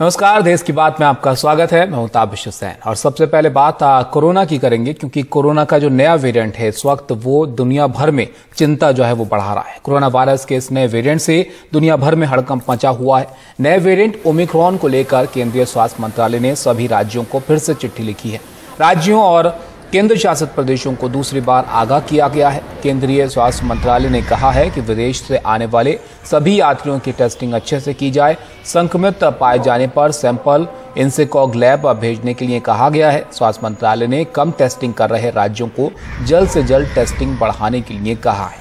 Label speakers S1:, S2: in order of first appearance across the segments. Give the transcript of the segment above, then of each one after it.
S1: नमस्कार, देश की बात में आपका स्वागत है। मैं हूं ताबिश हुसैन और सबसे पहले बात कोरोना की करेंगे, क्योंकि कोरोना का जो नया वेरिएंट है इस वक्त वो दुनिया भर में चिंता जो है वो बढ़ा रहा है। कोरोना वायरस के इस नए वेरिएंट से दुनिया भर में हड़कंप मचा हुआ है। नए वेरिएंट ओमिक्रॉन को लेकर केंद्रीय स्वास्थ्य मंत्रालय ने सभी राज्यों को फिर से चिट्ठी लिखी है। राज्यों और केंद्र शासित प्रदेशों को दूसरी बार आगाह किया गया है। केंद्रीय स्वास्थ्य मंत्रालय ने कहा है कि विदेश से आने वाले सभी यात्रियों की टेस्टिंग अच्छे से की जाए। संक्रमित पाए जाने पर सैंपल इंसेकॉग लैब भेजने के लिए कहा गया है। स्वास्थ्य मंत्रालय ने कम टेस्टिंग कर रहे राज्यों को जल्द से जल्द टेस्टिंग बढ़ाने के लिए कहा है।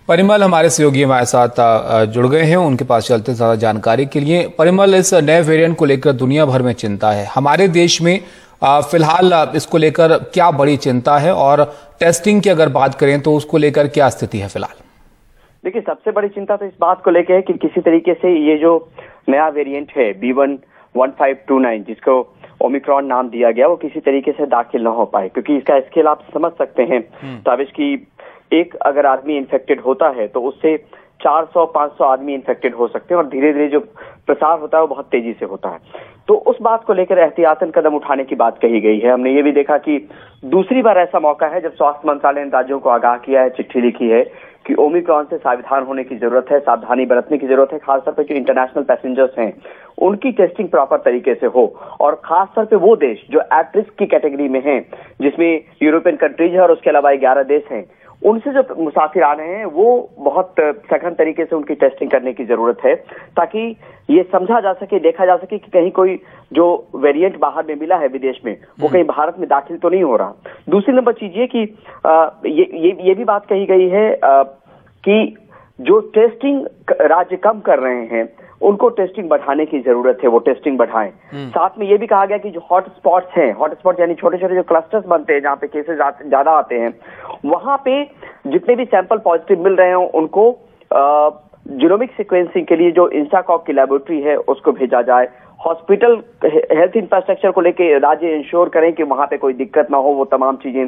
S1: परिमल हमारे सहयोगी हमारे साथ जुड़ गए हैं, उनके पास चलते ज्यादा जानकारी के लिए। परिमल, इस नए वेरिएंट को लेकर दुनिया भर में चिंता है। हमारे देश में फिलहाल इसको लेकर क्या बड़ी चिंता है और टेस्टिंग की अगर बात करें तो उसको लेकर क्या स्थिति है फिलहाल?
S2: देखिए, सबसे बड़ी चिंता तो इस बात को लेकर है कि किसी तरीके से ये जो नया वेरिएंट है B11529 जिसको ओमिक्रॉन नाम दिया गया, वो किसी तरीके से दाखिल न हो पाए, क्योंकि इसका स्केल आप समझ सकते हैं ताबिश की एक अगर आदमी इन्फेक्टेड होता है तो उससे 400-500 आदमी इन्फेक्टेड हो सकते हैं और धीरे धीरे जो प्रसार होता है वो बहुत तेजी से होता है। तो उस बात को लेकर एहतियातन कदम उठाने की बात कही गई है। हमने ये भी देखा कि दूसरी बार ऐसा मौका है जब स्वास्थ्य मंत्रालय ने राज्यों को आगाह किया है, चिट्ठी लिखी है कि ओमिक्रॉन से सावधान होने की जरूरत है, सावधानी बरतने की जरूरत है। खासतौर पर जो इंटरनेशनल पैसेंजर्स हैं उनकी टेस्टिंग प्रॉपर तरीके से हो, और खासतौर पे वो देश जो एट रिस्क की कैटेगरी में हैं, जिसमें यूरोपियन कंट्रीज है और उसके अलावा 11 देश हैं, उनसे जो मुसाफिर आ रहे हैं वो बहुत सघन तरीके से उनकी टेस्टिंग करने की जरूरत है, ताकि ये समझा जा सके, देखा जा सके कि कहीं कोई जो वेरिएंट बाहर में मिला है विदेश में वो कहीं भारत में दाखिल तो नहीं हो रहा। दूसरी नंबर चीज ये कि ये भी बात कही गई है कि जो टेस्टिंग राज्य कम कर रहे हैं उनको टेस्टिंग बढ़ाने की जरूरत है, वो टेस्टिंग बढ़ाएं। साथ में ये भी कहा गया कि जो हॉट स्पॉट्स हैं, हॉट स्पॉट यानी छोटे छोटे जो क्लस्टर्स बनते हैं जहाँ पे केसेस ज्यादा आते हैं, वहां पे जितने भी सैंपल पॉजिटिव मिल रहे हैं उनको जीनोमिक सीक्वेंसिंग के लिए जो इंस्टाकॉग की लेबोरेटरी है उसको भेजा जाए। हॉस्पिटल हेल्थ इंफ्रास्ट्रक्चर को लेके राज्य इंश्योर करें कि वहां पे कोई दिक्कत ना हो, वो तमाम चीजें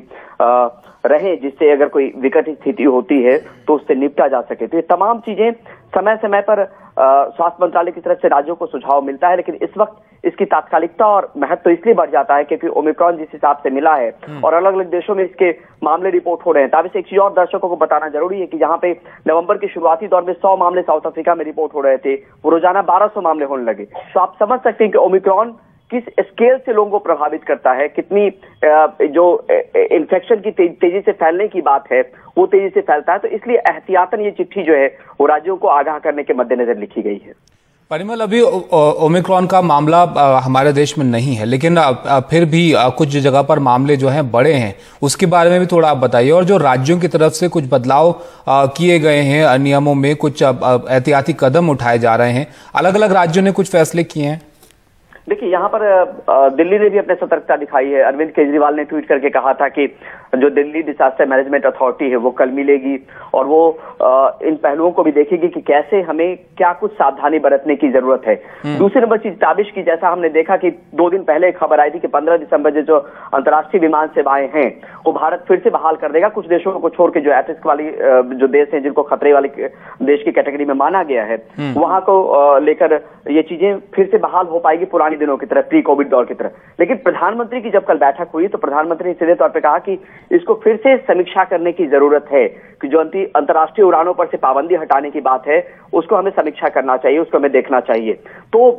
S2: रहे जिससे अगर कोई विकट स्थिति होती है तो उससे निपटा जा सके। तो ये तमाम चीजें समय समय पर स्वास्थ्य मंत्रालय की तरफ से राज्यों को सुझाव मिलता है, लेकिन इस वक्त इसकी तात्कालिकता और महत्व तो इसलिए बढ़ जाता है क्योंकि ओमिक्रॉन जिस हिसाब से मिला है और अलग अलग देशों में इसके मामले रिपोर्ट हो रहे हैं। तब से एक चीज और दर्शकों को बताना जरूरी है कि जहां पे नवंबर के शुरुआती दौर में 100 मामले साउथ अफ्रीका में रिपोर्ट हो रहे थे, वो रोजाना 1200 मामले होने लगे। तो आप समझ सकते हैं कि ओमिक्रॉन किस स्केल से लोगों को प्रभावित करता है, कितनी जो इन्फेक्शन की तेजी से फैलने की बात है वो तेजी से फैलता है। तो इसलिए एहतियातन ये चिट्ठी जो है वो राज्यों को आगाह करने के मद्देनजर लिखी गई है।
S1: परिमल, अभी ओमिक्रॉन का मामला हमारे देश में नहीं है, लेकिन फिर भी कुछ जगह पर मामले जो हैं बड़े हैं, उसके बारे में भी थोड़ा आप बताइए। और जो राज्यों की तरफ से कुछ बदलाव किए गए हैं नियमों में, कुछ एहतियाती कदम उठाए जा रहे हैं, अलग अलग राज्यों ने कुछ फैसले किए हैं।
S2: देखिए, यहाँ पर दिल्ली ने भी अपनी सतर्कता दिखाई है। अरविंद केजरीवाल ने ट्वीट करके कहा था कि जो दिल्ली डिजास्टर मैनेजमेंट अथॉरिटी है वो कल मिलेगी और वो इन पहलुओं को भी देखेगी कि कैसे हमें क्या कुछ सावधानी बरतने की जरूरत है। दूसरी नंबर चीज ताबिश की, जैसा हमने देखा कि 2 दिन पहले खबर आई थी कि 15 दिसंबर जो अंतर्राष्ट्रीय विमान सेवाएं हैं वो भारत फिर से बहाल कर देगा। कुछ देशों को छोड़ के जो एट रिस्क वाली जो देश हैं जिनको खतरे वाले देश की कैटेगरी में माना गया है, वहां को लेकर ये चीजें फिर से बहाल हो पाएगी पुरानी दिनों की तरह, प्री कोविड दौर की तरह। लेकिन प्रधानमंत्री की जब कल बैठक हुई तो प्रधानमंत्री ने सीधे तौर पर कहा कि इसको फिर से समीक्षा करने की जरूरत है कि जो अंतर्राष्ट्रीय उड़ानों पर से पाबंदी हटाने की बात है उसको हमें समीक्षा करना चाहिए, उसको हमें देखना चाहिए। तो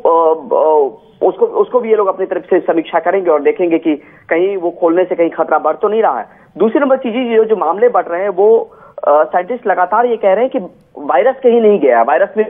S2: उसको भी ये लोग अपनी तरफ से समीक्षा करेंगे और देखेंगे कि कहीं वो खोलने से कहीं खतरा बढ़ तो नहीं रहा है। दूसरी नंबर चीज, जो मामले बढ़ रहे हैं वो साइंटिस्ट लगातार ये कह रहे हैं कि वायरस कहीं नहीं गया, वायरस में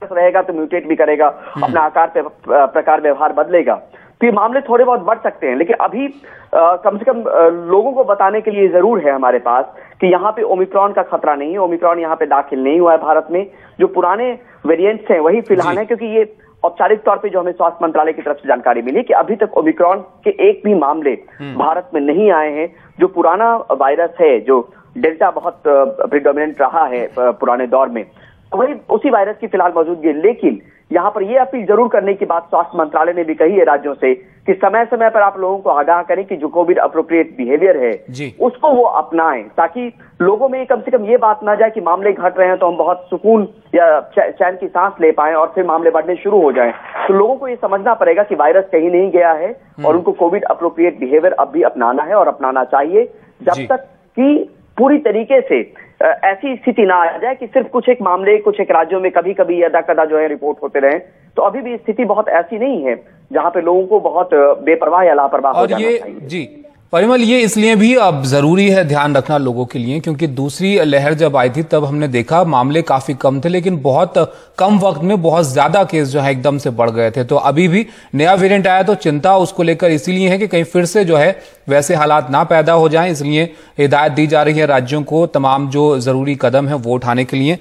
S2: रहेगा तो म्यूटेट भी करेगा, अपना आकार प्रकार व्यवहार बदलेगा, तो ये मामले थोड़े बहुत बढ़ सकते हैं। लेकिन अभी कम से कम लोगों को बताने के लिए जरूर है हमारे पास कि यहाँ पे ओमिक्रॉन का खतरा नहीं है, ओमिक्रॉन यहाँ पे दाखिल नहीं हुआ है भारत में। जो पुराने वेरिएंट्स हैं वही फिलहाल है, क्योंकि ये औपचारिक तौर पे जो हमें स्वास्थ्य मंत्रालय की तरफ से जानकारी मिली कि अभी तक ओमिक्रॉन के एक भी मामले भारत में नहीं आए हैं। जो पुराना वायरस है, जो डेल्टा बहुत प्रिडोमिनेंट रहा है पुराने दौर में, वही उसी वायरस की फिलहाल मौजूदगी है। लेकिन यहाँ पर ये अपील जरूर करने की बात स्वास्थ्य मंत्रालय ने भी कही है राज्यों से कि समय समय पर आप लोगों को आगाह करें कि जो कोविड अप्रोप्रिएट बिहेवियर है उसको वो अपनाएं, ताकि लोगों में कम से कम ये बात ना जाए कि मामले घट रहे हैं तो हम बहुत सुकून या चैन की सांस ले पाएं और फिर मामले बढ़ने शुरू हो जाएं। तो लोगों को ये समझना पड़ेगा कि वायरस कहीं नहीं गया है और उनको कोविड अप्रोप्रिएट बिहेवियर अब भी अपनाना है और अपनाना चाहिए, जब तक कि पूरी तरीके से ऐसी स्थिति ना आ जाए कि सिर्फ कुछ एक मामले कुछ एक राज्यों में कभी कभी यदा कदा जो है रिपोर्ट होते रहे। तो अभी भी स्थिति बहुत ऐसी नहीं है जहां पे लोगों को बहुत बेपरवाह या लापरवाह हो जाना चाहिए।
S1: जी परिमल, ये इसलिए भी अब जरूरी है ध्यान रखना लोगों के लिए क्योंकि दूसरी लहर जब आई थी तब हमने देखा मामले काफी कम थे, लेकिन बहुत कम वक्त में बहुत ज्यादा केस जो है एकदम से बढ़ गए थे। तो अभी भी नया वेरिएंट आया तो चिंता उसको लेकर इसीलिए है कि कहीं फिर से जो है वैसे हालात ना पैदा हो जाएं, इसलिए हिदायत दी जा रही है राज्यों को तमाम जो जरूरी कदम है वो उठाने के लिए।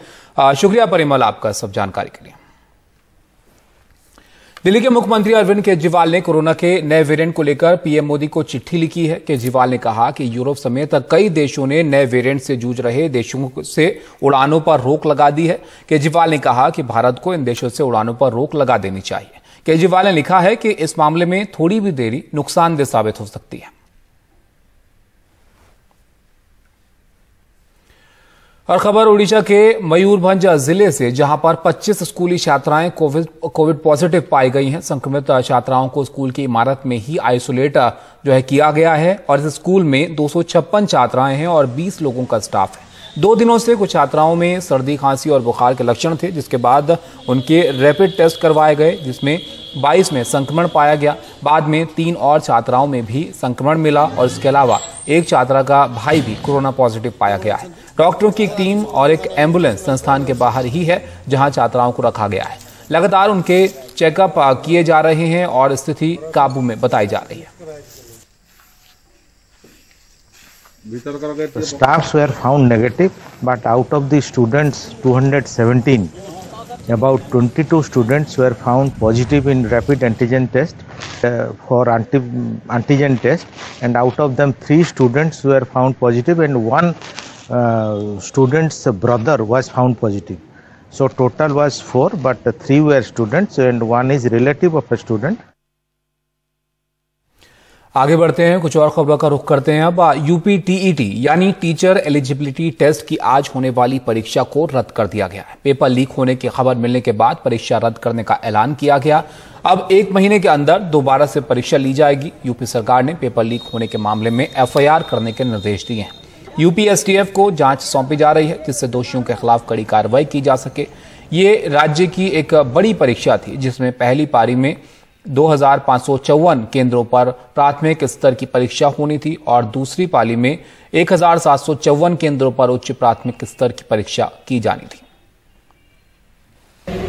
S1: शुक्रिया परिमल आपका सब जानकारी के लिए। दिल्ली के मुख्यमंत्री अरविंद केजरीवाल ने कोरोना के नए वेरिएंट को लेकर पीएम मोदी को चिट्ठी लिखी है। केजरीवाल ने कहा कि यूरोप समेत कई देशों ने नए वेरिएंट से जूझ रहे देशों से उड़ानों पर रोक लगा दी है। केजरीवाल ने कहा कि भारत को इन देशों से उड़ानों पर रोक लगा देनी चाहिए। केजरीवाल ने लिखा है कि इस मामले में थोड़ी भी देरी नुकसानदेह साबित हो सकती है। और खबर उड़ीसा के मयूरभंज जिले से, जहां पर 25 स्कूली छात्राएं कोविड पॉजिटिव पाई गई हैं। संक्रमित छात्राओं को स्कूल की इमारत में ही आइसोलेट जो है किया गया है और इस स्कूल में 256 छात्राएं हैं और 20 लोगों का स्टाफ है। 2 दिनों से कुछ छात्राओं में सर्दी, खांसी और बुखार के लक्षण थे, जिसके बाद उनके रैपिड टेस्ट करवाए गए जिसमें 22 में संक्रमण पाया गया। बाद में 3 और छात्राओं में भी संक्रमण मिला और इसके अलावा एक छात्रा का भाई भी कोरोना पॉजिटिव पाया गया है। डॉक्टरों की एक टीम और एक एम्बुलेंस संस्थान के बाहर ही है जहां छात्राओं को रखा गया है। लगातार उनके चेकअप किए जा रहे हैं और स्थिति काबू में बताई जा रही है।
S3: The staffs were found negative, but out of the students 217, about 22 students were found positive in rapid antigen test for antigen test, and out of them 3 students were found positive and 1 student's brother was found positive. So total was 4, but 3 were students and 1 is relative of a student.
S1: आगे बढ़ते हैं, कुछ और खबरों का रुख करते हैं। अब यूपी टीईटी यानी टीचर एलिजिबिलिटी टेस्ट की आज होने वाली परीक्षा को रद्द कर दिया गया है। पेपर लीक होने की खबर मिलने के बाद परीक्षा रद्द करने का ऐलान किया गया। अब 1 महीने के अंदर दोबारा से परीक्षा ली जाएगी। यूपी सरकार ने पेपर लीक होने के मामले में एफआईआर करने के निर्देश दिए हैं। यूपी एसटीएफ को जांच सौंपी जा रही है जिससे दोषियों के खिलाफ कड़ी कार्रवाई की जा सके। ये राज्य की एक बड़ी परीक्षा थी जिसमें पहली पारी में 2554 केंद्रों पर प्राथमिक स्तर की परीक्षा होनी थी और दूसरी पाली में 1754 केंद्रों पर उच्च प्राथमिक स्तर की परीक्षा की जानी थी।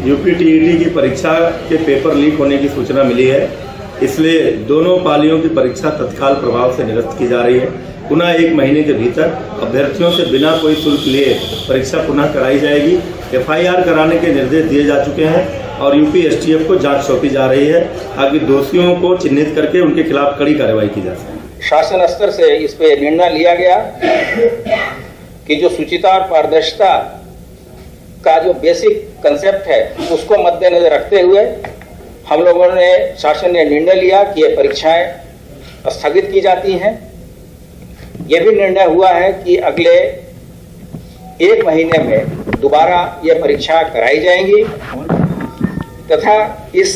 S4: यूपी टीईटी की परीक्षा के पेपर लीक होने की सूचना मिली है, इसलिए दोनों पालियों की परीक्षा तत्काल प्रभाव से निरस्त की जा रही है। पुनः 1 महीने के भीतर अभ्यर्थियों से बिना कोई शुल्क लिए परीक्षा पुनः कराई जाएगी। एफआईआर कराने के निर्देश दिए जा चुके हैं और यूपी एसटीएफ को जांच सौंपी जा रही है ताकि दोषियों को चिन्हित करके उनके खिलाफ कड़ी कार्रवाई की जा सके।
S5: शासन स्तर से इस पे निर्णय लिया गया कि जो शुचिता और पारदर्शिता का जो बेसिक कंसेप्ट है उसको मद्देनजर रखते हुए हम लोगों ने शासन ने निर्णय लिया कि ये परीक्षाएं स्थगित की जाती हैं। ये भी निर्णय हुआ है कि अगले 1 महीने में दोबारा ये परीक्षा कराई जाएंगी तथा इस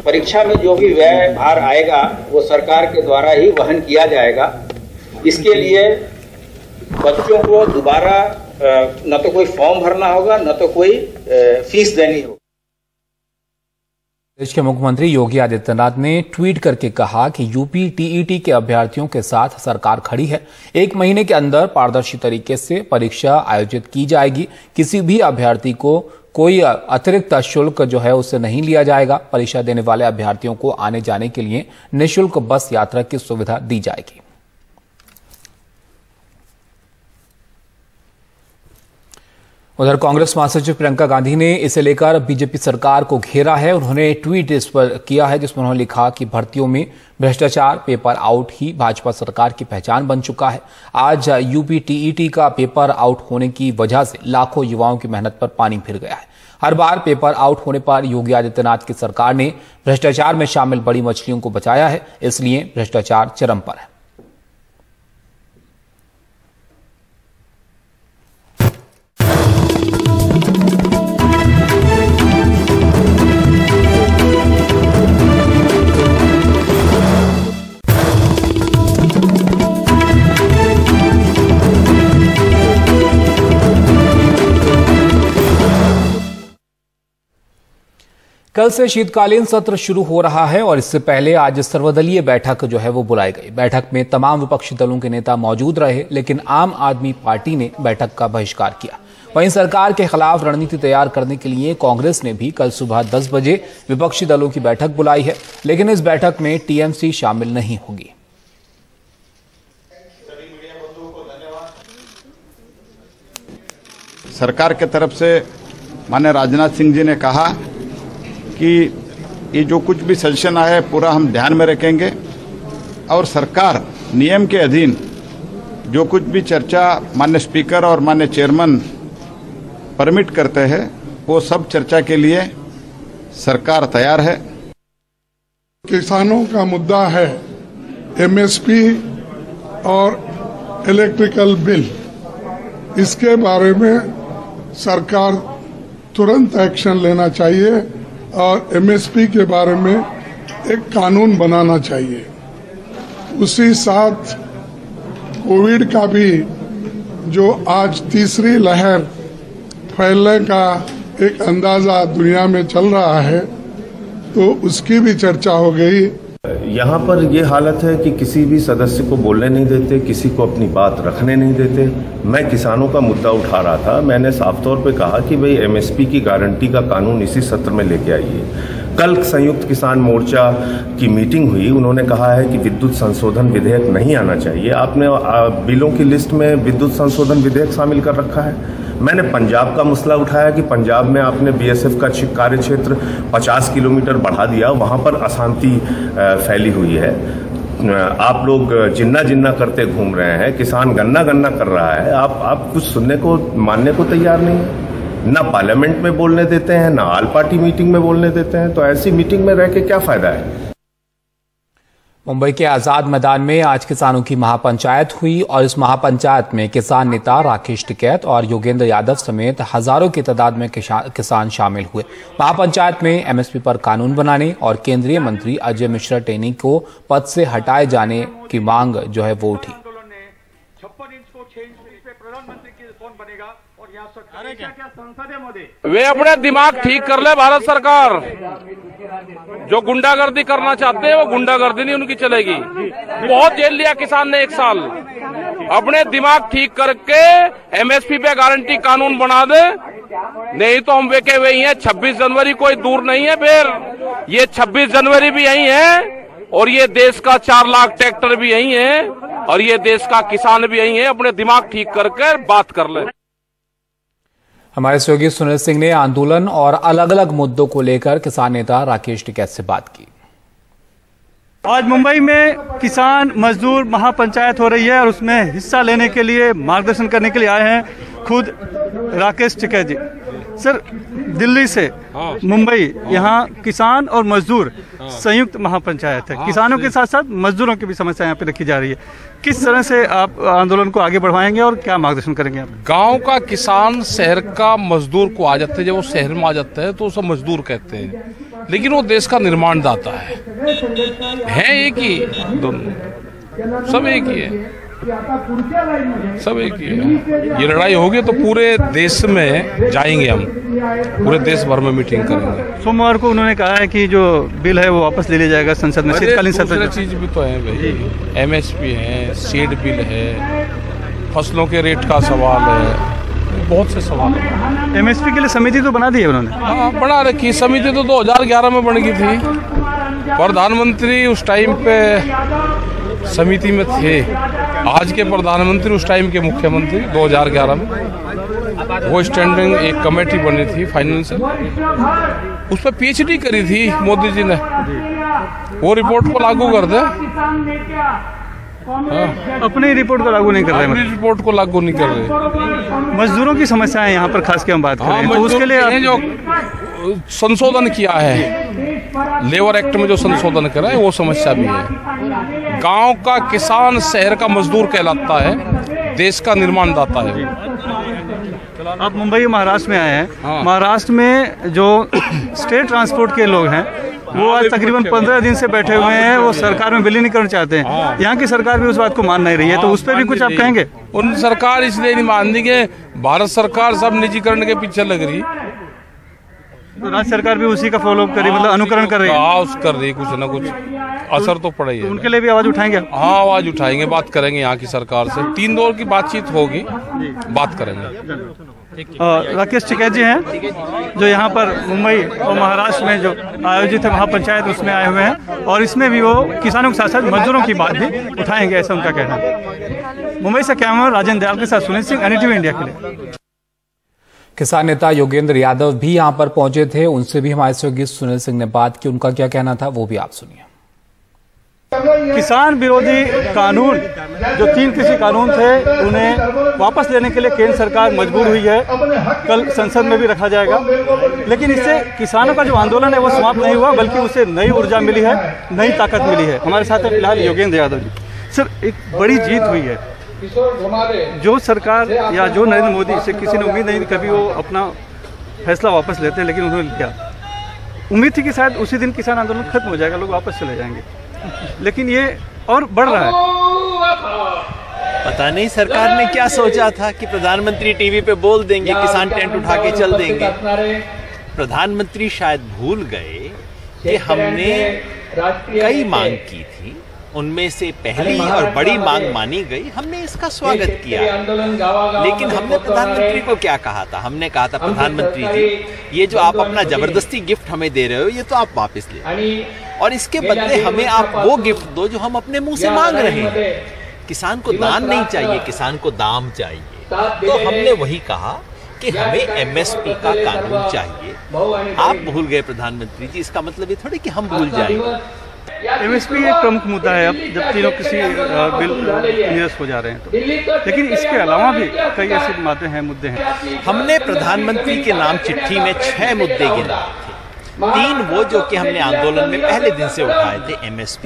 S5: परीक्षा में जो भी व्यय भार आएगा वो सरकार के द्वारा ही वहन किया जाएगा। इसके लिए बच्चों को दोबारा न तो कोई फॉर्म भरना होगा न तो कोई फीस देनी होगी।
S1: प्रदेश के मुख्यमंत्री योगी आदित्यनाथ ने ट्वीट करके कहा कि यूपी टीईटी के अभ्यर्थियों के साथ सरकार खड़ी है। 1 महीने के अंदर पारदर्शी तरीके से परीक्षा आयोजित की जाएगी। किसी भी अभ्यर्थी को कोई अतिरिक्त शुल्क जो है उससे नहीं लिया जाएगा। परीक्षा देने वाले अभ्यर्थियों को आने जाने के लिए निःशुल्क बस यात्रा की सुविधा दी जाएगी। उधर कांग्रेस महासचिव प्रियंका गांधी ने इसे लेकर बीजेपी सरकार को घेरा है। उन्होंने ट्वीट इस पर किया है जिसमें उन्होंने लिखा कि भर्तियों में भ्रष्टाचार, पेपर आउट ही भाजपा सरकार की पहचान बन चुका है। आज यूपी टीईटी का पेपर आउट होने की वजह से लाखों युवाओं की मेहनत पर पानी फिर गया है। हर बार पेपर आउट होने पर योगी आदित्यनाथ की सरकार ने भ्रष्टाचार में शामिल बड़ी मछलियों को बचाया है, इसलिए भ्रष्टाचार चरम पर है। कल से शीतकालीन सत्र शुरू हो रहा है और इससे पहले आज सर्वदलीय बैठक जो है वो बुलाई गई। बैठक में तमाम विपक्षी दलों के नेता मौजूद रहे, लेकिन आम आदमी पार्टी ने बैठक का बहिष्कार किया। वहीं सरकार के खिलाफ रणनीति तैयार करने के लिए कांग्रेस ने भी कल सुबह 10 बजे विपक्षी दलों की बैठक बुलाई है, लेकिन इस बैठक में टीएमसी शामिल नहीं होगी।
S6: सरकार की तरफ से माननीय राजनाथ सिंह जी ने कहा कि ये जो कुछ भी सजेशन आया है पूरा हम ध्यान में रखेंगे और सरकार नियम के अधीन जो कुछ भी चर्चा माननीय स्पीकर और माननीय चेयरमैन परमिट करते हैं वो सब चर्चा के लिए सरकार तैयार है।
S7: किसानों का मुद्दा है एमएसपी और इलेक्ट्रिकल बिल, इसके बारे में सरकार तुरंत एक्शन लेना चाहिए और एमएसपी के बारे में एक कानून बनाना चाहिए। उसी साथ कोविड का भी जो आज तीसरी लहर फैलने का एक अंदाजा दुनिया में चल रहा है, तो उसकी भी चर्चा हो गई।
S8: यहाँ पर ये हालत है कि किसी भी सदस्य को बोलने नहीं देते, किसी को अपनी बात रखने नहीं देते। मैं किसानों का मुद्दा उठा रहा था, मैंने साफ तौर पे कहा कि भाई एमएसपी की गारंटी का कानून इसी सत्र में लेके आइए। कल संयुक्त किसान मोर्चा की मीटिंग हुई, उन्होंने कहा है कि विद्युत संशोधन विधेयक नहीं आना चाहिए। आपने बिलों की लिस्ट में विद्युत संशोधन विधेयक शामिल कर रखा है। मैंने पंजाब का मसला उठाया कि पंजाब में आपने बीएसएफ का कार्य क्षेत्र 50 किलोमीटर बढ़ा दिया, वहां पर अशांति फैली हुई है। आप लोग जिन्ना जिन्ना करते घूम रहे हैं, किसान गन्ना गन्ना कर रहा है, आप कुछ सुनने को मानने को तैयार नहीं है। ना पार्लियामेंट में बोलने देते हैं, ना ऑल पार्टी मीटिंग में बोलने देते हैं, तो ऐसी मीटिंग में रह के क्या फायदा है।
S1: मुंबई के आजाद मैदान में आज किसानों की महापंचायत हुई और इस महापंचायत में किसान नेता राकेश टिकैत और योगेंद्र यादव समेत हजारों की तादाद में किसान शामिल हुए। महापंचायत में एमएसपी पर कानून बनाने और केंद्रीय मंत्री अजय मिश्रा टेनी को पद से हटाए जाने की मांग जो है वो उठी।
S9: वे अपने दिमाग ठीक कर ले भारत सरकार। जो गुंडागर्दी करना चाहते हैं वो गुंडागर्दी नहीं उनकी चलेगी। बहुत जेल लिया किसान ने 1 साल। अपने दिमाग ठीक करके एमएसपी पे गारंटी कानून बना दे, नहीं तो हम वेके वही हैं। 26 जनवरी कोई दूर नहीं है, फिर ये 26 जनवरी भी यही है और ये देश का 4 लाख ट्रैक्टर भी यही है और ये देश का किसान भी यही है। अपने दिमाग ठीक करके बात कर ले।
S1: हमारे सहयोगी सुनील सिंह ने आंदोलन और अलग अलग मुद्दों को लेकर किसान नेता राकेश टिकैत से बात की।
S10: आज मुंबई में किसान मजदूर महापंचायत हो रही है और उसमें हिस्सा लेने के लिए मार्गदर्शन करने के लिए आए हैं खुद राकेश टिकैत जी। सर, दिल्ली से मुंबई यहाँ किसान और मजदूर संयुक्त महापंचायत है। किसानों के साथ साथ मजदूरों की भी समस्या यहाँ पे रखी जा रही है। किस तरह से आप आंदोलन को आगे बढ़ाएंगे और क्या मार्गदर्शन करेंगे आप?
S9: गांव का किसान शहर का मजदूर को आ जाते हैं, जब वो शहर में आ जाता है तो उसे मजदूर कहते हैं, लेकिन वो देश का निर्माण दाता है एक ही, दोनों सब एक ही है, सब एक ही है। ये लड़ाई होगी तो पूरे देश में जाएंगे, हम पूरे देश भर में मीटिंग करेंगे।
S10: सोमवार को उन्होंने कहा है कि जो बिल है वो वापस ले लिया जाएगा संसद में। शीतकालीन सत्र
S9: चीज भी तो है भाई, एमएसपी है, सीड बिल है, फसलों के रेट का सवाल है, बहुत से सवाल है।
S10: एमएसपी के लिए समिति तो बना दी है उन्होंने?
S9: हाँ, बना रखी समिति तो 2011 में बन गई थी। प्रधानमंत्री उस टाइम पे समिति में थे। आज के प्रधानमंत्री उस टाइम के मुख्यमंत्री 2011 में, वो स्टैंडिंग एक कमेटी बनी थी फाइनेंशियल, उस पर पीएचडी करी थी मोदी जी ने। वो रिपोर्ट को लागू कर दे,
S10: अपनी रिपोर्ट को लागू नहीं कर रहे,
S9: अपनी रिपोर्ट को लागू नहीं कर रहे।
S10: मजदूरों की समस्याएं यहाँ पर खास के हम बात करें तो उसके लिए
S9: जो संशोधन किया है, लेबर एक्ट में जो संशोधन करा है वो समस्या भी है। गांव का किसान शहर का मजदूर कहलाता है, देश का निर्माणदाता है।
S10: आप मुंबई महाराष्ट्र में आए हैं, महाराष्ट्र में जो स्टेट ट्रांसपोर्ट के लोग हैं वो आज तकरीबन 15 दिन से बैठे हुए हैं, वो सरकार में विलीन करना चाहते हैं। यहाँ की सरकार भी उस बात को मान नहीं रही है, तो उस पर भी कुछ आप कहेंगे?
S9: उन सरकार इसलिए नहीं मान रही है, भारत सरकार सब निजीकरण के पीछे लग रही,
S10: तो राज्य सरकार भी उसी का फॉलो कर रही, मतलब अनुकरण कर रही है।
S9: कर रही, कुछ ना कुछ असर तो पड़ा ही है।
S10: तो उनके लिए भी आवाज उठाएंगे?
S9: हाँ, आवाज उठाएंगे, बात करेंगे यहाँ की सरकार से। 3 दौर की बातचीत होगी, बात करेंगे।
S10: राकेश टिकैत जी हैं जो यहाँ पर मुंबई और महाराष्ट्र में जो आयोजित है महापंचायत उसमें आए हुए हैं, और इसमें भी वो किसानों के साथ साथ मजदूरों की बात भी उठाएंगे, ऐसा उनका कहना है। मुंबई से कैमरा राजेंद्र दयाल के साथ सुनील सिंह, NDTV इंडिया के लिए।
S1: किसान नेता योगेंद्र यादव भी यहां पर पहुंचे थे, उनसे भी हमारे सहयोगी सुनील सिंह ने बात की। उनका क्या कहना था वो भी आप सुनिए।
S10: किसान विरोधी कानून जो 3 कृषि कानून थे उन्हें वापस लेने के लिए केंद्र सरकार मजबूर हुई है, कल संसद में भी रखा जाएगा। लेकिन इससे किसानों का जो आंदोलन है वो समाप्त नहीं हुआ, बल्कि उसे नई ऊर्जा मिली है, नई ताकत मिली है। हमारे साथ फिलहाल योगेंद्र यादव जी। सर, एक बड़ी जीत हुई है, जो सरकार या जो नरेंद्र मोदी से किसी ने उम्मीद नहीं थी कभी वो अपना फैसला वापस लेते हैं, लेकिन उन्होंने क्या उम्मीद थी कि शायद उसी दिन किसान आंदोलन खत्म हो जाएगा, लोग वापस चले जाएंगे, लेकिन ये और बढ़ रहा है।
S11: पता नहीं सरकार ने क्या सोचा था कि प्रधानमंत्री टीवी पे बोल देंगे, किसान टेंट उठा के चल देंगे। प्रधानमंत्री शायद भूल गए कि हमने कई मांग की थी, उनमें से पहली और बड़ी मांग मानी गई, हमने इसका स्वागत किया। लेकिन हमने प्रधानमंत्री को क्या कहा था? हमने कहा था प्रधानमंत्री जी, ये जो आप अपना जबरदस्ती गिफ्ट हमें दे रहे हो ये तो आप वापस ले, और इसके बदले हमें आप वो गिफ्ट दो जो हम अपने मुंह से मांग रहे हैं। किसान को दान नहीं चाहिए, किसान को दाम चाहिए। तो हमने वही कहा कि हमें MSP का कानून चाहिए। आप भूल गए प्रधानमंत्री जी, इसका मतलब ये थोड़ी कि हम भूल जाएंगे।
S10: MSP एक प्रमुख मुद्दा है अब जब तीनों कृषि बिल निरस्त हो जा रहे हैं तो, लेकिन इसके अलावा भी कई ऐसे मुद्दे हैं।
S11: हमने प्रधानमंत्री के नाम चिट्ठी में 6 मुद्दे गिनाए थे। 3 वो जो कि हमने आंदोलन में पहले दिन से उठाए थे, MSP,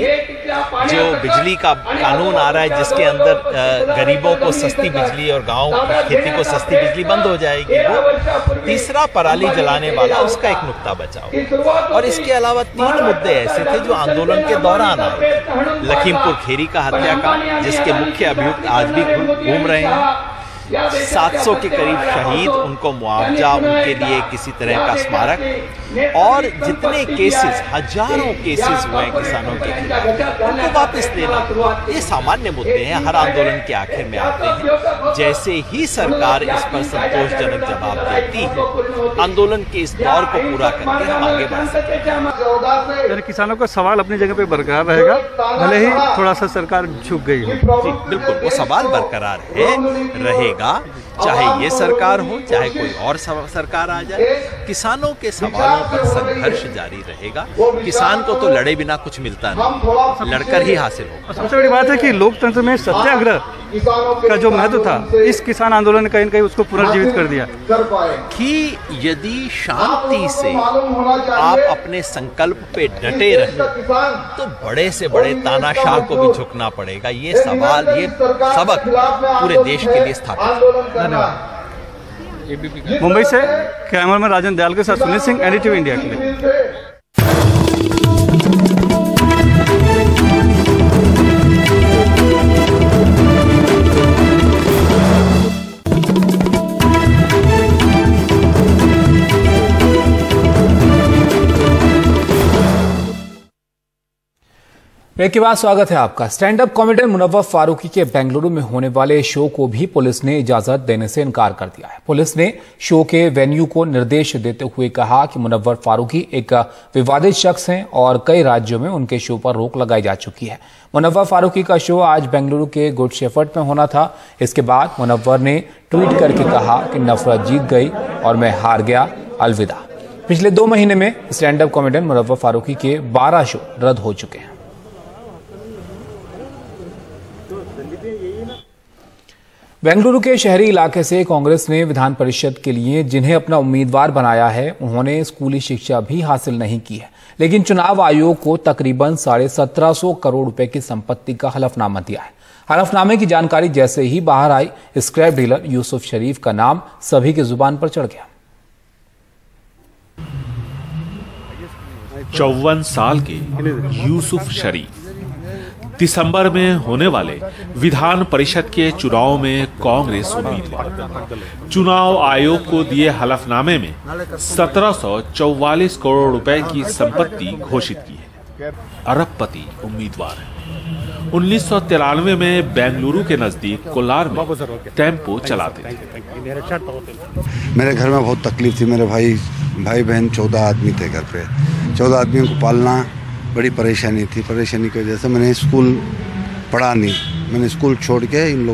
S11: जो बिजली का कानून आ रहा है जिसके अंदर गरीबों को सस्ती बिजली और गाँव खेती को सस्ती बिजली बंद हो जाएगी, वो। तीसरा पराली जलाने वाला, उसका एक नुक्ता बचाओ। और इसके अलावा 3 मुद्दे ऐसे थे जो आंदोलन के दौरान आए। लखीमपुर खेरी का हत्याकांड, जिसके मुख्य अभियुक्त आज भी घूम रहे हैं। 700 के करीब शहीद, उनको मुआवजा, उनके लिए किसी तरह का स्मारक, और जितने केसेस, हजारों केसेस हुए हैं किसानों के खिलाफ, उनको वापस लेना। ये सामान्य मुद्दे हैं, हर आंदोलन के आखिर में आते हैं। जैसे ही सरकार इस पर संतोषजनक जवाब देती है, आंदोलन के इस दौर को पूरा करके हम आगे बढ़ सकते।
S10: किसानों का सवाल अपनी जगह पे बरकरार रहेगा, भले ही थोड़ा सा सरकार झुक गई हो।
S11: जी बिल्कुल, वो सवाल बरकरार है, रहेगा, चाहे ये सरकार हो चाहे कोई और सरकार आ जाए। किसानों के सवालों पर संघर्ष जारी रहेगा। किसान को तो लड़े बिना कुछ मिलता नहीं, लड़कर ही हासिल होगा।
S10: सबसे बड़ी बात है कि लोकतंत्र में सत्याग्रह का जो महत्व था, इस किसान आंदोलन ने कहीं न कहीं उसको पुनर्जीवित कर दिया
S11: कि यदि शांति से आप अपने संकल्प पे डटे रहे तो बड़े से बड़े तानाशाह को भी झुकना पड़ेगा। ये सवाल, ये सबक पूरे देश के लिए स्थापित।
S10: धन्यवाद। मुंबई से कैमरामैन राजेंद्र दयाल के साथ सुनील सिंह, NDTV इंडिया के लिए।
S1: ब्रेक के बाद स्वागत है आपका। Stand up comedian Munawar Faruqui के बेंगलुरु में होने वाले शो को भी पुलिस ने इजाजत देने से इनकार कर दिया है। पुलिस ने शो के वेन्यू को निर्देश देते हुए कहा कि मुनव्वर फारूकी एक विवादित शख्स हैं और कई राज्यों में उनके शो पर रोक लगाई जा चुकी है। मुनव्वर फारूकी का शो आज बेंगलुरु के गुड शेफर्ड में होना था। इसके बाद मुनव्वर ने ट्वीट करके कहा कि नफरत जीत गई और मैं हार गया, अलविदा। पिछले 2 महीने में stand up comedian Munawar Faruqui के 12 शो रद्द हो चुके हैं। बेंगलुरु के शहरी इलाके से कांग्रेस ने विधान परिषद के लिए जिन्हें अपना उम्मीदवार बनाया है, उन्होंने स्कूली शिक्षा भी हासिल नहीं की है, लेकिन चुनाव आयोग को तकरीबन 1750 करोड़ रुपए की संपत्ति का हलफनामा दिया है। हलफनामे की जानकारी जैसे ही बाहर आई, स्क्रैप डीलर यूसुफ शरीफ का नाम सभी की जुबान पर चढ़ गया।
S12: 54 साल के यूसुफ शरीफ दिसंबर में होने वाले विधान परिषद के चुनाव में कांग्रेस उम्मीदवार। चुनाव आयोग को दिए हलफनामे में 1744 करोड़ रुपए की संपत्ति घोषित की है। अरबपति उम्मीदवार है। 1993 में बेंगलुरु के नजदीक कोलार में टेम्पो चलाते थे।
S13: मेरे घर में बहुत तकलीफ थी। मेरे भाई बहन 14 आदमी थे घर पे। 14 आदमियों को पालना बड़ी परेशानी थी। परेशानी की वजह से मैंने स्कूल पढ़ा नहीं। मैंने स्कूल छोड़ के इन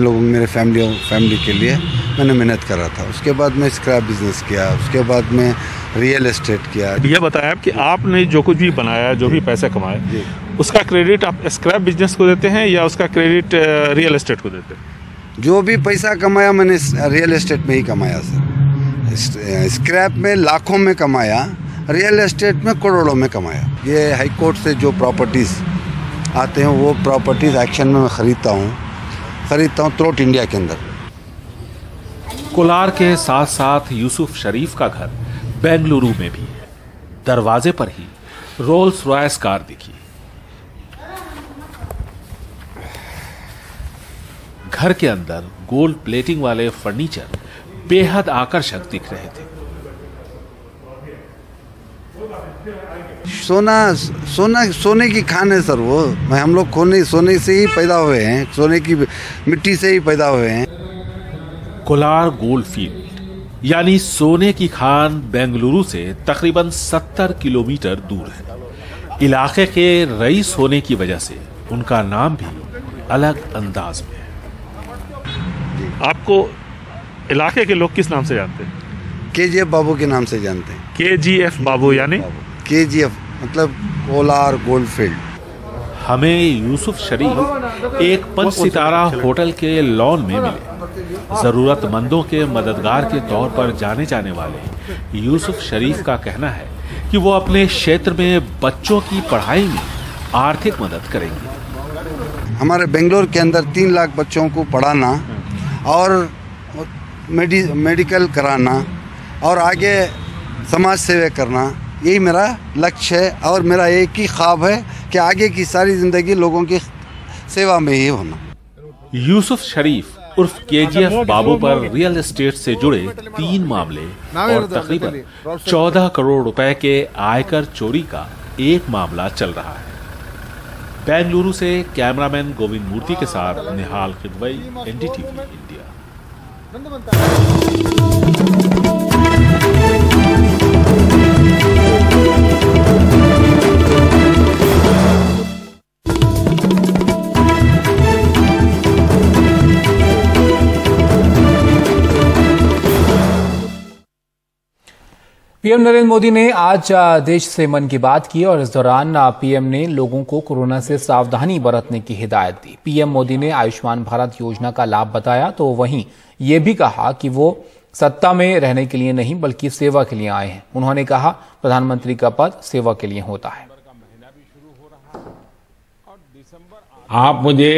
S13: लोगों मेरे फैमिली के लिए मैंने मेहनत कर रहा था। उसके बाद मैं स्क्रैप बिजनेस किया, उसके बाद मैं रियल एस्टेट किया।
S12: यह बताया कि आपने जो कुछ भी बनाया, जो भी पैसे कमाए, उसका क्रेडिट आप स्क्रैप बिजनेस को देते हैं या उसका क्रेडिट रियल एस्टेट को देते हैं?
S13: जो भी पैसा कमाया मैंने रियल एस्टेट में ही कमाया सर। स्क्रैप में लाखों में कमाया, रियल एस्टेट में करोड़ों में कमाया। ये हाई कोर्ट से जो प्रॉपर्टीज़ आते हैं वो प्रॉपर्टीज़ एक्शन में मैं खरीदता हूँ थ्रोट इंडिया के अंदर।
S12: कोलार के साथ साथ यूसुफ शरीफ का घर बेंगलुरु में भी है। दरवाजे पर ही रोल्स रॉयस कार दिखी। घर के अंदर गोल्ड प्लेटिंग वाले फर्नीचर बेहद आकर्षक दिख रहे थे।
S13: सोने की खान है सर वो। हम लोग सोने से ही पैदा हुए हैं, सोने की मिट्टी से ही पैदा हुए हैं।
S12: कोलार गोल्ड फील्ड यानी सोने की खान बेंगलुरु से तकरीबन 70 किलोमीटर दूर है। इलाके के रईस होने की वजह से उनका नाम भी अलग अंदाज में है। आपको इलाके के लोग किस नाम से जानते हैं?
S13: KGF बाबू के नाम से जानते हैं।
S12: KGF बाबू यानी
S13: KGF मतलब कोलार गोल्ड फील्ड।
S12: हमें यूसुफ शरीफ एक 5 सितारा होटल के लॉन में मिले। जरूरतमंदों के मददगार के तौर पर जाने जाने वाले यूसुफ शरीफ का कहना है कि वो अपने क्षेत्र में बच्चों की पढ़ाई में आर्थिक मदद करेंगे।
S13: हमारे बेंगलोर के अंदर 3 लाख बच्चों को पढ़ाना और मेडिकल कराना और आगे समाज सेवा करना, यही मेरा लक्ष्य है। और मेरा एक ही ख्वाब है कि आगे की सारी जिंदगी लोगों की सेवा में ही होना।
S12: यूसुफ शरीफ उर्फ KGF बाबू पर रियल एस्टेट से जुड़े 3 मामले और तकरीबन 14 करोड़ रुपए के आयकर चोरी का एक मामला चल रहा है। बेंगलुरु से कैमरामैन गोविंद मूर्ति के साथ Nihal Kidwai, NDTV India.
S1: PM Narendra Modi ने आज देश से मन की बात की और इस दौरान पीएम ने लोगों को कोरोना से सावधानी बरतने की हिदायत दी। पीएम मोदी ने आयुष्मान भारत योजना का लाभ बताया तो वहीं ये भी कहा कि वो सत्ता में रहने के लिए नहीं बल्कि सेवा के लिए आए हैं। उन्होंने कहा प्रधानमंत्री का पद सेवा के लिए होता है।
S14: आप मुझे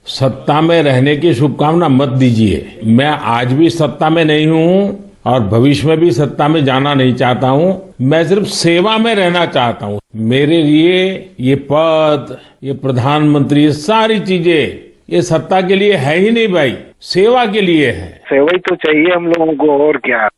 S14: सत्ता में रहने की शुभकामना मत दीजिए। मैं आज भी सत्ता में नहीं हूं और भविष्य में भी सत्ता में जाना नहीं चाहता हूं। मैं सिर्फ सेवा में रहना चाहता हूं। मेरे लिए ये पद, ये प्रधानमंत्री, ये सारी चीजें ये सत्ता के लिए है ही नहीं भाई, सेवा के लिए है।
S15: सेवा ही तो चाहिए हम लोगों को, और क्या।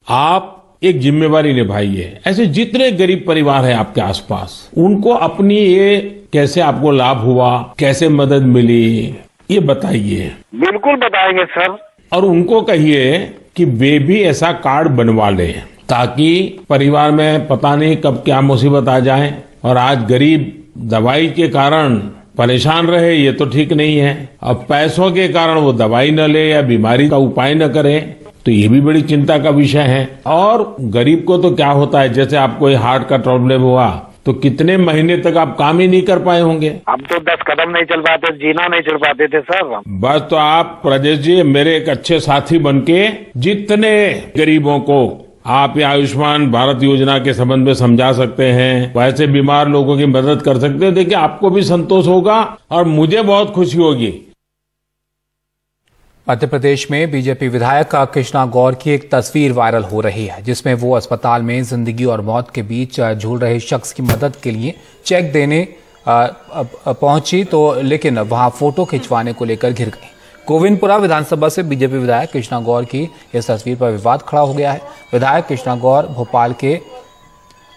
S14: आप एक जिम्मेवारी निभाइए। ऐसे जितने गरीब परिवार हैं आपके आसपास, उनको अपनी ये कैसे आपको लाभ हुआ, कैसे मदद मिली, ये बताइए।
S15: बिल्कुल बताएंगे सर।
S14: और उनको कहिए कि वे भी ऐसा कार्ड बनवा ले ताकि परिवार में पता नहीं कब क्या मुसीबत आ जाए। और आज गरीब दवाई के कारण परेशान रहे, ये तो ठीक नहीं है। अब पैसों के कारण वो दवाई न ले या बीमारी का उपाय न करे तो ये भी बड़ी चिंता का विषय है। और गरीब को तो क्या होता है, जैसे आपको हार्ट का प्रॉब्लम हुआ तो कितने महीने तक आप काम ही नहीं कर पाए होंगे।
S15: हम तो 10 कदम नहीं चल पाते, जीना नहीं चल पाते थे सर।
S14: बस तो आप राजेश जी मेरे एक अच्छे साथी बनके जितने गरीबों को आप ये आयुष्मान भारत योजना के संबंध में समझा सकते हैं, वैसे बीमार लोगों की मदद कर सकते हैं, देखिए आपको भी संतोष होगा और मुझे बहुत खुशी होगी।
S1: मध्य प्रदेश में बीजेपी विधायक कृष्णा गौर की एक तस्वीर वायरल हो रही है, जिसमें वो अस्पताल में जिंदगी और मौत के बीच झूल रहे शख्स की मदद के लिए चेक देने पहुंची तो लेकिन वहां फोटो खिंचवाने को लेकर घिर गई। गोविंदपुरा विधानसभा से बीजेपी विधायक कृष्णा गौर की इस तस्वीर पर विवाद खड़ा हो गया है। विधायक कृष्णा गौर भोपाल के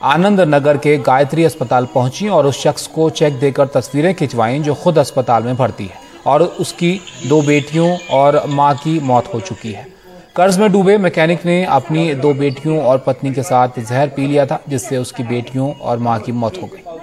S1: आनंद नगर के गायत्री अस्पताल पहुंची और उस शख्स को चेक देकर तस्वीरें खिंचवाईं जो खुद अस्पताल में भर्ती है और उसकी 2 बेटियों और मां की मौत हो चुकी है। कर्ज में डूबे मैकेनिक ने अपनी 2 बेटियों और पत्नी के साथ जहर पी लिया था, जिससे उसकी बेटियों और मां की मौत हो गई।